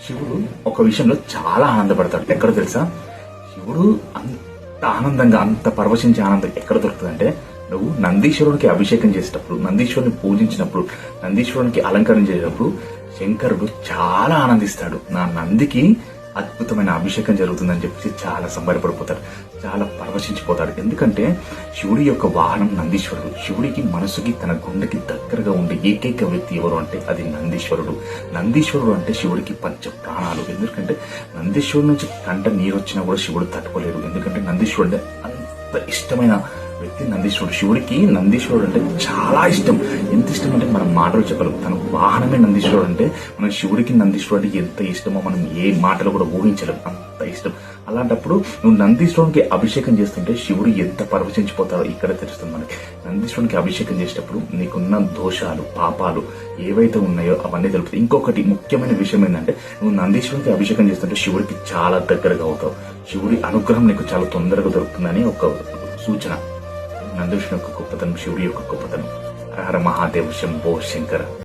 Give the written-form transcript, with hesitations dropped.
శివుడు ఒక విషయంలో చాలా ఆనందపడతాడు. ఎక్కడ తెలుసా? శివుడు అంత ఆనందంగా, అంత పరవశించే ఆనందం ఎక్కడ దొరుకుతుందంటే, నువ్వు నందీశ్వరునికి అభిషేకం చేసేటప్పుడు, నందీశ్వరుని పూజించినప్పుడు, నందీశ్వరునికి అలంకరణ చేసేటప్పుడు శంకరుడు చాలా ఆనందిస్తాడు. నా నందికి అద్భుతమైన అభిషేకం జరుగుతుందని చెప్పి చాలా సంబరపడిపోతాడు, చాలా పరవశించిపోతాడు. ఎందుకంటే శివుడి యొక్క వాహనం నందీశ్వరుడు. శివుడికి మనసుకి, తన గుండెకి దగ్గరగా ఉండే ఏకైక వ్యక్తి ఎవరు అంటే అది నందీశ్వరుడు. నందీశ్వరుడు అంటే శివుడికి పంచ ప్రాణాలు. ఎందుకంటే నందీశ్వరుడు నుంచి కంట నీరు వచ్చినా కూడా శివుడు తట్టుకోలేడు. ఎందుకంటే నందీశ్వరుడు అంత ఇష్టమైన వ్యక్తి నందీశ్వరుడు. శివుడికి నందీశ్వరుడు అంటే చాలా ఇష్టం. ఎంత ఇష్టం అంటే మనం మాటలు చెప్పలేం. తన వాహనమే నందీశ్వరుడు అంటే మన శివుడికి నందీశ్వరుడు అంటే ఎంత ఇష్టమో మనం ఏ మాటలు కూడా ఊహించలేం, అంత ఇష్టం. అలాంటప్పుడు నువ్వు నందీశ్వరునికి అభిషేకం చేస్తుంటే శివుడు ఎంత పరవశించిపోతాడో ఇక్కడ తెలుస్తుంది మనకి. నందీశ్వరునికి అభిషేకం చేసేటప్పుడు నీకున్న దోషాలు, పాపాలు ఏవైతే ఉన్నాయో అవన్నీ తెలుపుతాయి. ఇంకొకటి ముఖ్యమైన విషయం ఏంటంటే, నువ్వు నందీశ్వరునికి అభిషేకం చేస్తుంటే శివుడికి చాలా దగ్గరగా అవుతావు. శివుడి అనుగ్రహం నీకు చాలా తొందరగా దొరుకుతుందని ఒక సూచన. నందీశ్వరుని యొక్క గొప్పతనం, శివుడి యొక్క గొప్పతనం. హర హర మహాదేవ్, శంభో శంకర.